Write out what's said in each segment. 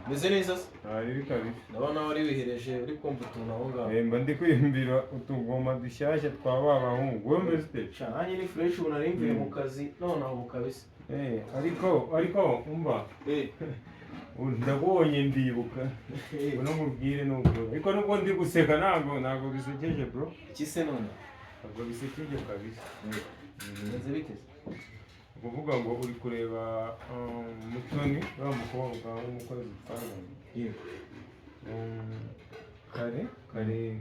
Meze neza? Ari kabisa. Ndabona wari wihereje uri kumva utuntu aho ngaho. Mba ndi kwimbira utugoma dushyashya twa babahungu. Wowe umeze ute? Nanjye ni fresh ubu nari mvuye mu kazi none aho kabisa. Ariko umva. Ndabonye ndibuka. Uno mubwire nubwo. Ariko nubwo ndi guseka ntago bisekeje bro. Kise none? Ntabwo bisekeje kabisa. Meze bite? Kuvuga ngo uri kureba Mutoni wa mukobwa w'umukozi twazanye. Yego. Kare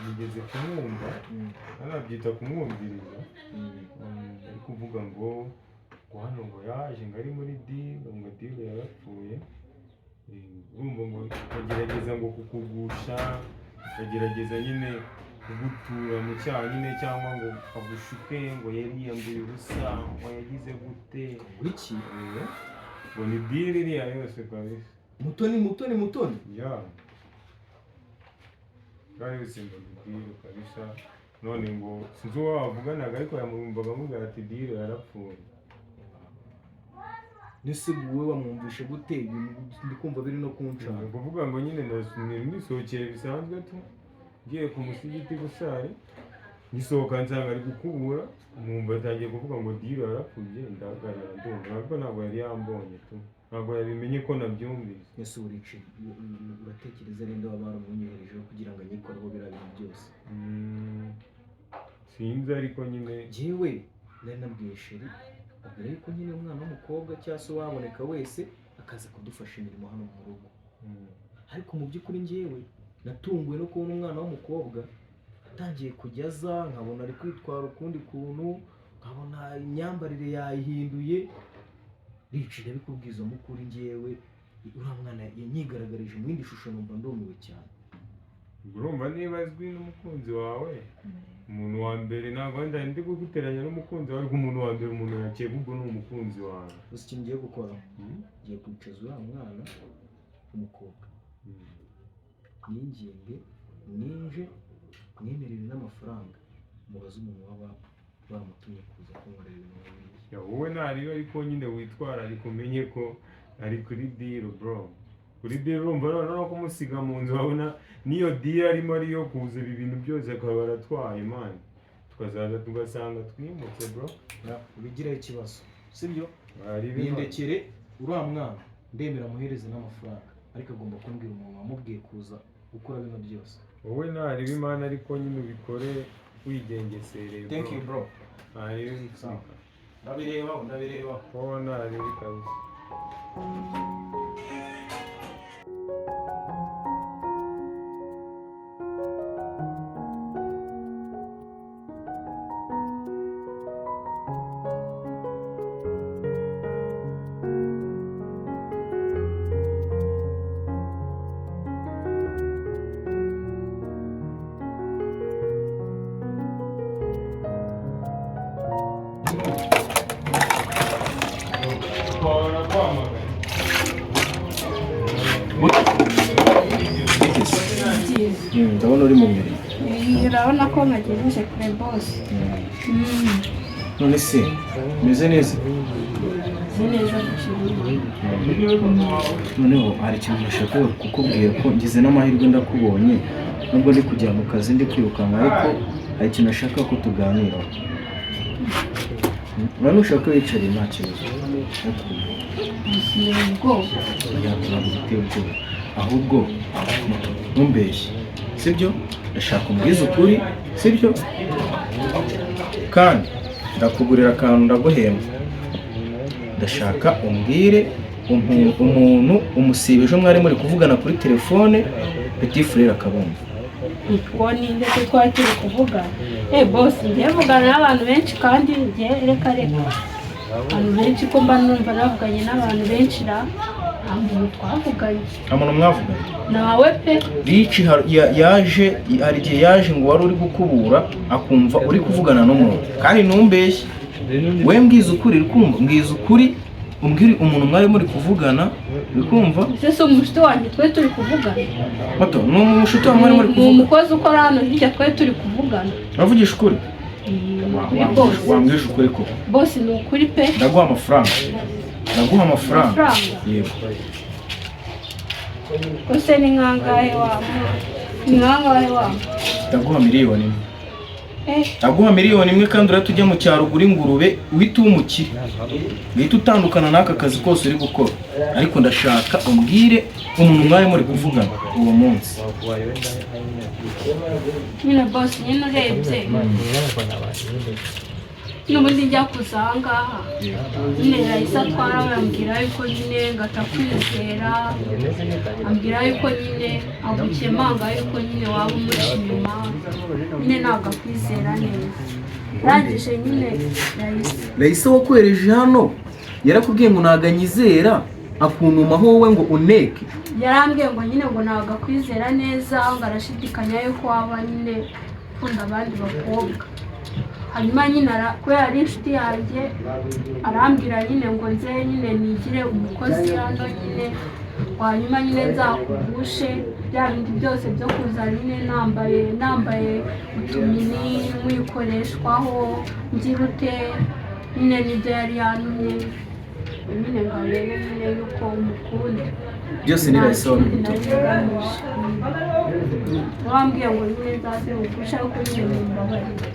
nigeze kumwumva anabyita kumwumviriza ari kuvuga ngo hano ngo yaje ngo ari muri deal ngo deal yarapfuye urumva ngo agerageza ngo kukugusha agerageza nyine kugutura mu cyaha nyine cyangwa ngo agushuke ngo yari yiyambuye ubusa ngo yagize gute wiki ngo ni deal iriya yose kabisa. Mutoni ya kandi bisimba deal kabisa none ngo sinzi uwo wavuganaga ariko yamwumvaga amubwira ati deal yarapfuye. Nese wowe wamwumvishe gute ndi kumva biri no kunshaka kuvuga ngo nyine nisohokeye bisanzwe tu ngiye ku musigiti gusari nisohoka nsanga ari gukubura mwumva yatangiye kuvuga ngo deal yarapfuye ndagarara ndumva ariko ntabwo yari yambonye tu ntabwo yabimenye ko nabyumvise. Ese urici uratekereza rende wabaramwunyoherejeho kugira ngo anyikoreho biriya bintu byose? Sinzi ariko nyine jewe nari nabwiye sheri abwira yuko nyine umwana w'umukobwa cyangwa se waboneka wese akaza kudufasha imirimo hano mu rugo. Ariko mu by'ukuri njyewe natunguwe no kubona umwana w'umukobwa atangiye kujya aza nkabona ari kwitwara ukundi kuntu nkabona imyambarire yayihinduye rici ndabikubwiza mukuri njyewe uriya mwana yanyigaragarije mu yindi shusho numva ndumiwe cyane. urumva niba azwi n'umukunzi wawe umuntu wa mbere ntabwo wenda ndi guteranya n'umukunzi wawe ariko umuntu wa mbere umuntu yakeka ubwo ni umukunzi wawe. Gusa ikintu ngiye gukora ngiye kwicaza uriya mwana w'umukobwa ninginge ninje mwemerere n'amafaranga mubaze umuntu waba bamutumye kuza kunkorera ibintu nk'ibi. Wowe ntariyo ariko nyine witwara ariko umenye ko ari kuri deal bro. Kuri deal urumva no kumusiga mu nzu wabona niyo deal arimo ariyo kuzura ibintu byose akaba aratwaye man tukazaza tugasanga twimutse bro. Ubigiraho ikibazo sibyo? Bindekere uriya mwana ndemera muhereze n'amafaranga ariko agomba kumbwira umuntu wamubwiye kuza gukora bino byose. Wowe ntaribi imana ariko nyine ubikore wigengesereye bro. Thank you bro. Ndabireba. Wowe ntaribi kabisa. Ndabona uri mu mirimo. Urabona ko nagejeje kure boss. None se meze neza? Noneho hari ikintu nashaka kukubwira ko ngize n'amahirwe ndakubonye nubwo ndi kujya mu kazi ndi kwirukanka ariko hari ikintu nashaka ko tuganiraho. Urabona ushaka wicariye nta kibazo. Ahubwo ntumbeshye sibyo? Ndashaka umbwiza ukuri sibyo? Kandi ndakugurira akantu ndaguhemba. Ndashaka umbwire umuntu umusibe ejo mwari muri kuvugana kuri telefone Petit Frere akabumva. Uko ninde twari turi kuvuga? Boss ngiye vugana n'abantu benshi kandi ngiye reka. Abantu benshi ko mba numva navuganye n'abantu benshi ra. Amuntu twavuganye. Amuntu mwavuganye? Nawe pe. Rici yaje hari igihe yaje ngo wari uri gukubura akumva uri kuvugana n'umuntu. Kandi ntumbeshye. We mbwiza ukuri kumva mbwiza ukuri umbwire umuntu mwari muri kuvugana bikumva. Ese umushuti wanjye twe turi kuvugana? Mato no umushuti wa mwari muri kuvugana. Umukozi ukora hano hirya twe turi kuvugana. Uravugisha ukuri? Wambwisha ukuri ko? Boss ni ukuri pe. Ndaguha amafaranga. Yego. use ni nkangahe wamo ndaguha miliyoni imwe. Ndaguha miliyoni imwe kandi urahita ujya mu cyaro ugura ingurube uhita uba umukire, uhita utandukana n'aka kazi kose uri gukora. Ariko ndashaka umbwire umuntu mwari muri kuvugana uwo munsi. nyine boss nyine urebye n'ubundi njya kuza aha ngaha nyine Raisa atwara bambwira yuko nyine ngatakwizera, ambwira yuko nyine agukemanga yuko nyine waba umuri inyuma, nyine ntabwo akwizera neza. Rangije nyine Raisa wakohereje hano yarakubwiye ngo ntabwo anyizera akunumaho wowe ngo uneke. yarambwiye ngo nyine ngo ntabwo akwizera neza, ngo arashidikanya yuko waba nyine ukunda abandi bakobwa. Hanyuma nyine kubera ari inshuti yanjye arambwira nyine ngo nze nyine nigire umukozi hano nyine, hanyuma nyine nzakugushe bya bindi byose byo kuza nyine nambaye utumini mwikoreshwaho nzirute nyine nibyo yari yantumye nyine ngo arebe nyine yuko umukunda. Byose ni Raisa wabimutumye. wambwiye ngo nyine nzaze ugushe ariko nyine mumbabarire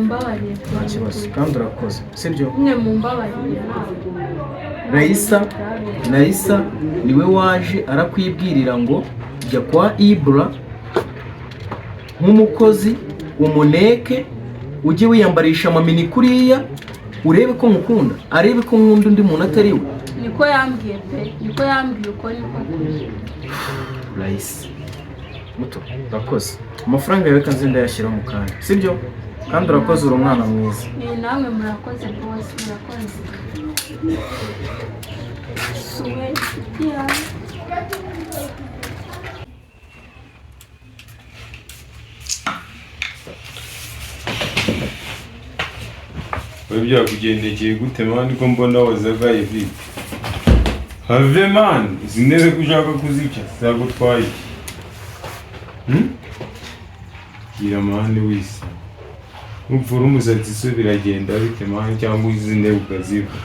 Nta kibazo kandi urakoze sibyo. nyine mumbabarire. Raisa niwe waje arakwibwirira ngo jya kwa Ibra nk'umukozi umuneke, ujye wiyambarisha amamini kuriya urebe ko mukunda, arebe ko nkunda undi muntu atari we. niko yambwiye pe, niko yambwiye uko niko kuri. Raisa muto urakoze, amafaranga yawe kanze ndayashyira mu kanya sibyo, kandi urakoze uri umwana mwiza. namwe murakoze rwose, murakoze. suwe yeah. Wewe byakugendekeye gute mani ko mbona wazagaye vipi? Have man, izi ntebe ko ushaka kuzica zagutwaye. Gira mani wisi. Upfura umusatsi so biragenda bite mani cyangwa izi ntebe ukaziva?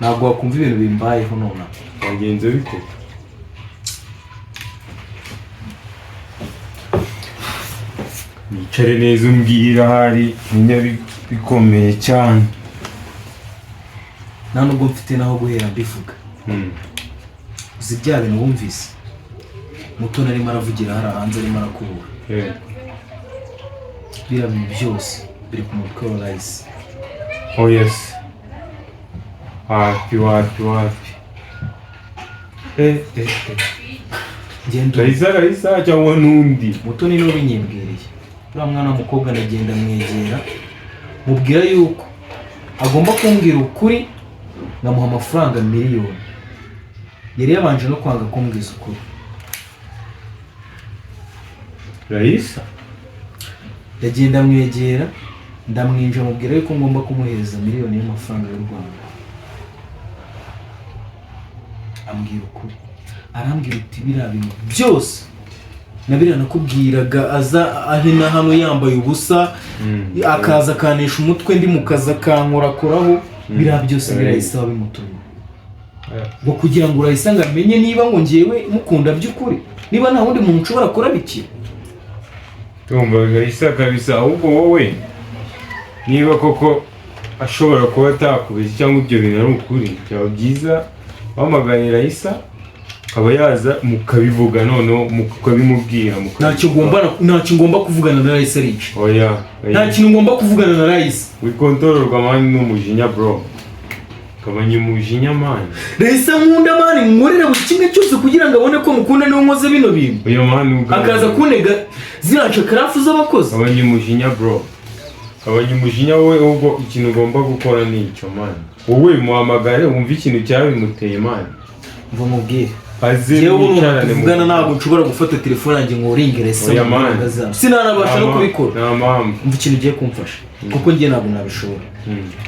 Ntabwo wakumva ibintu bimbayeho nona. Wagenze bite? Nicare neza umbwira hari bikomeye cyane. Nta nubwo mfite naho guhera mbivuga. Uzi bya bintu wumvise muto narimo aravugira hari hanze arimo arakubura. Biriya bintu byose biri ku mutwe wa Raisa. Oh yes. Wapi. Ngendo Raisa cyangwa n'undi. muto ni no binyibwiriye. Uriya mwana w'umukobwa ndagenda mwegera mubwira yuko agomba kumbwira ukuri ngamuha amafaranga miliyoni. Yari yabanje no kwanga kumbwiza ukuri. Raisa Ndagenda mwegera ndamwinja mubwira yuko ngomba kumuhereza miliyoni y'amafaranga y'u Rwanda. Ambwira ukuri, arambwira uti biriya bintu byose nabiriya nakubwiraga aza ahina hano yambaye ubusa akaza akanesha umutwe ndi mu kazi akankorakoraho, biriya byose Raisa wabimutumye ngo kugira ngo Raisa ngo amenye niba ngo ngewe mukunda by'ukuri, niba nta wundi muntu ushobora kurabikira. tumva Raisa kabisa, ahubwo wowe niba koko ashobora kuba atakubeshya cyangwa ibyo bintu ari ukuri, byaba byiza wamaganye Raisa akaba yaza mukabivuga noneho mukabimubwira. Ntacyo ngomba kuvugana na Raisa Rich. Oya, nta kintu ngomba kuvugana na Raisa. wikontororwa mani n'umujinya bro, kabanya umujinya mani. Raisa nkunda mani nkorera buri kimwe cyose kugira ngo abone ko mukunda niwe nkoze bino bintu. Oya mani akaza kunega ziraca karafu z'abakozi. kabanya umujinya bro, kabanya umujinya wowe, ubwo ikintu ugomba gukora ni icyo mani. Wowe muhamagare wumva ikintu cyabimuteye mani, mva mubwire aze mwicarane muvugana. Ntabwo nshobora gufata telefone yanjye ngo uringe Raisa sinanabasha no kubikora. nta mpamvu. Mva ikintu ugiye kumfasha kuko njye ntabwo nabishobora.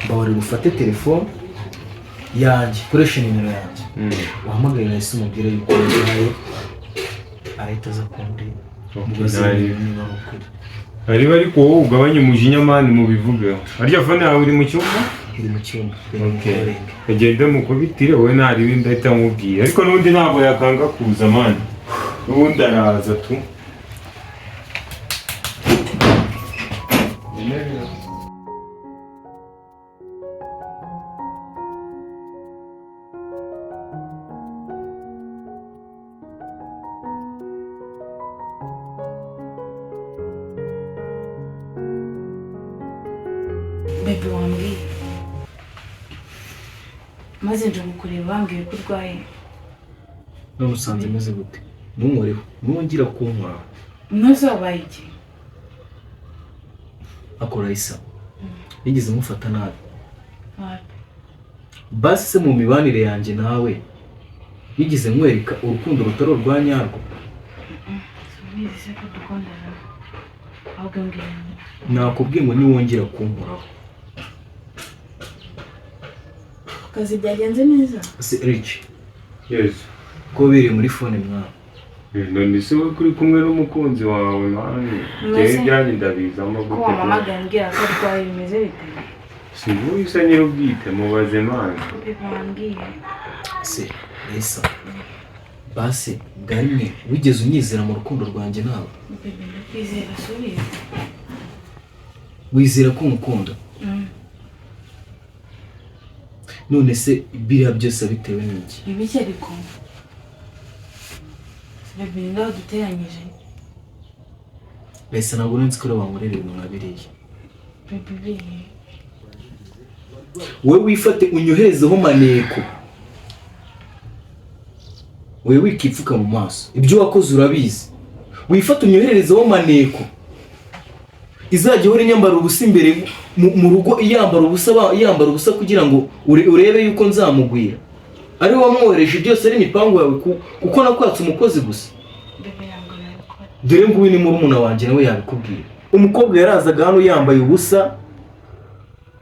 Mbabarira ufate telefone yanjye, koresha nimero yanjye, uhamagare Raisa umubwire yuko yahaye ahita aza kundeba. Ariko wowe ugabanya umujinya mani mubivugeho. Harya fone yawe iri mu cyumba? iri mu cyumba Okay. Agende mukubitire wowe ntari ibindi ahita amubwira ariko n'ubundi ntabwo yakanga kuza mani n'ubundi araza tu Bebe wambwiye maze nje kukureba wambwiye ko urwaye. none usanze meze gute ntunkoreho ntungira kunkora Unoze wabaye iki? akora isa yigeze mufata nabi Wapi? basi se mu mibanire yanjye nawe yigeze mwereka urukundo rutari urwa nyarwo Subizi se ko dukundana. Ahubwo mbwira nakubwiye ngo niwongera kunkoraho akazi byagenze neza. se Rich yes ko biri muri phone mwana none se wowe kuri kumwe n'umukunzi wawe mani Mbese- njyewe ibyanjye ndabizamo Ko gute wamamagaye ambwira ko urwaye bimeze bite? si wowe isa nyir'ubwite mubaze mani Bebe wambwiye. se Raisa basi bwarimwe wigeze unyizera mu rukundo rwanjye nawe Bebe ndakwizera subizi. wizera ko umukunda none se biriya byose bitewe n'iki Ibiki ariko? Bebe ngaho duteranyije. Raisa ntabwo nzi ko wankorera ibintu nka biriya Bebe bihe. wowe wifate unyoherezeho maneko wowe wikipfuka mu maso ibyo wakoze urabizi wifate unyoherezeho maneko izajya ihora inyambara ubusa imbere mu rugo iyambara ubusa kugira ngo urebe yuko nzamugwira ari wamwohereje byose ari imipango yawe kuko nakwatse umukozi gusa Bebe ntabwo nabikora. dore nguyu ni murumuna wanjye nawe yabikubwira umukobwa yarazaga hano yambaye ubusa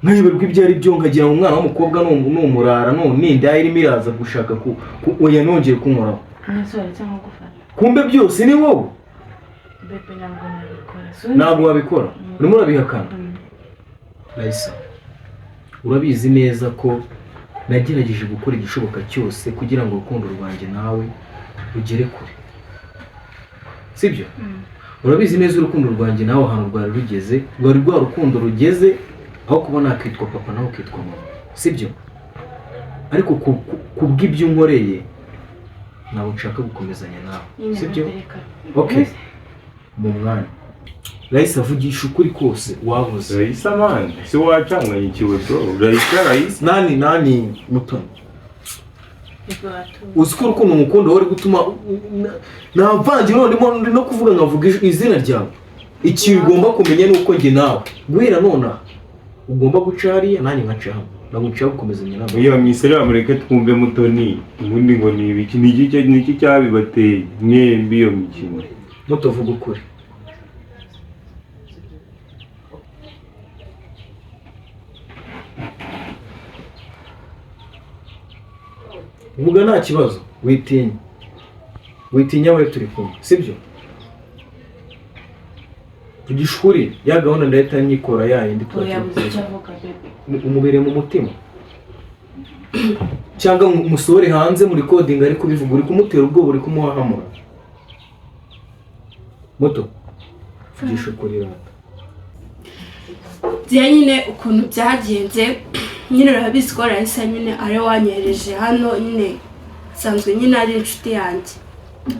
nkiberwa ibyo ari byo nkagira ngo umwana w'umukobwa n'umurara n'inda irimo iraza gushaka oya nongeye kunkoraho Umusore cyangwa gufata. kumbe byose ni wowe Bebe ntabwo nabikora. ntabwo wabikora urimo urabihakana Raisa urabizi neza ko nagerageje gukora igishoboka cyose kugira ngo urukundo rwanjye nawe rugere kure sibyo urabizi neza urukundo rwanjye nawe ahantu rwari rugeze rwari rwa rukundo rugeze aho kuba nakitwa papa nawe ukitwa mama sibyo ariko kubw'ibyo unkoreye ntabwo nshaka gukomezanya nawe sibyo okay mu mwanya Raisa avugisha ukuri kose wabuze Raisa mani si wacanganyikiwe bro Raisa nani mutoni uzi ko urukundo umukunda wari gutuma navange none no kuvuga nkavuga izina ryawe ikintu ugomba kumenya ni uko njye nawe guhera nonaha ugomba guca hariya nanjye nkaca hano ntabwo nshaka gukomezanya nawe iyo misere bamureke twumve mutoni ubundi ngo ni ibiki ni iki cyabibateye mwembi iyo mikino mutovuga ukuri vuga nta kibazo witinya we turi kumwe sibyo igishuri ya gahunda ndahita nyikora yayindi umubere mu mutima cyangwa umusore hanze muri coding ari kubivuga uri kumutera ubwoba uri kumuhahamura moto vugisha ukuri rata bya nyine ukuntu byagenze nyine urabizi ko Raisa nyine ari wanyereje hano nyine sanzwe nyine ari inshuti yanjye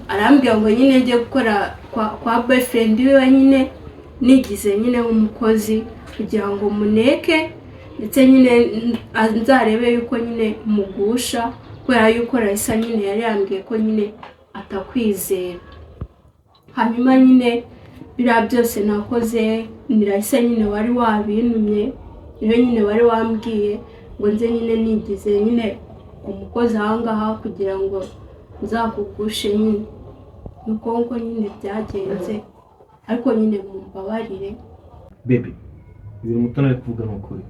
arambwira ngo nyine njye gukora kwa boyfriend we nyine nigize nyine umukozi kugira ngo muneke ndetse nyine nzarebe yuko nyine mugusha kubera yuko Raisa nyine yari yambwiye ko nyine atakwizera hanyuma nyine biriya byose nakoze ni Raisa nyine wari wabintumye niyo nyine wari wambwiye ngo nze nyine nigize nyine umukozi ahangaha kugira ngo nzakugushe nyine nuko nyine byagenze ariko nyine mumbabarire baby ibintu mutana ari kuvuga ni ukuri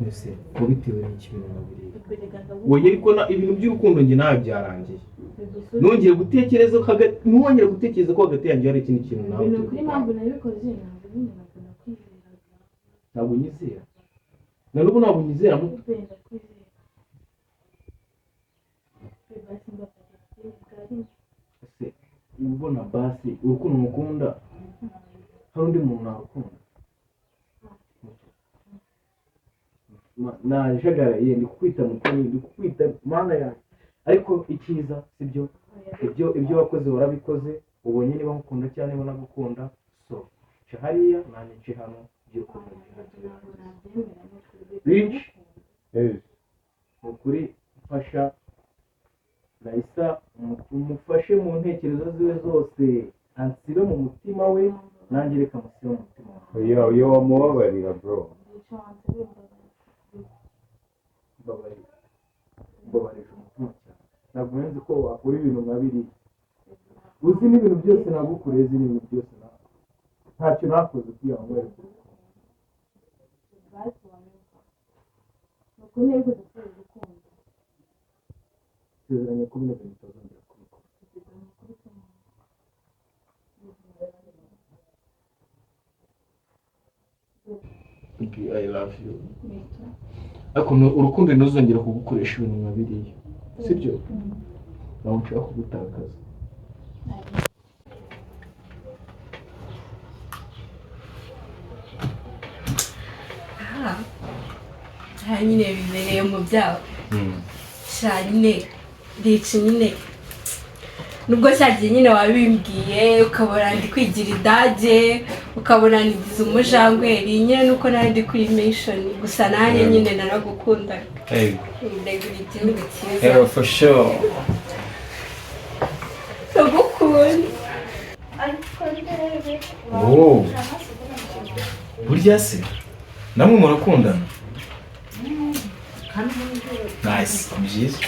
mbese ko bitewe n'iki bintu nabiriye wowe ariko ibintu by'urukundo njye nawe byarangiye nongeye gutekereza ko nongeye gutekereza ko hagati yanjye hari ikindi kintu nawe ibintu kuri mpamvu nabikoze ntabwo nyizera na n'ubu ntabwo nyizera ubona basi urukundo mukunda hari undi muntu nakunda najagaraye ndi kukwita mutoni ndi kukwita mana yanjye ariko icyiza sibyo ibyo wakoze warabikoze ubonye niba nkukunda cyane niba nagukunda so nce hariya nanjye nce hano ugiye kumenya rich ukuri mfasha Raisa umufashe mu ntekerezo ziwe zose ansire mu mutima we nanjye reka musire mu mutima wawe yo wamubabarira bro mbabarije umutima cyane ntabwo nzi ko wakora ibintu nka biriya uzi n'ibintu byose nagukoreye uzi n'ibintu byose ntacyo nakoze kugira ngo wereke sezeranye ko bino bintu bitazongera kubikora I love you ariko urukundo ntuzongera kugukoresha ibintu nka biriya sibyo nawe nshaka kugutakaza nyine bibereye mu byabo nyine rica nyine nubwo cyagiye nyine wabimbwiye ukabona ndi kwigira idage ukabona nigize umujangweri nyine nuko nari ndi kuri mission gusa nanjye nyine naragukundaga ndegura igihugu cyiza for sure ndagukunda burya se namwe murakundana nice byiza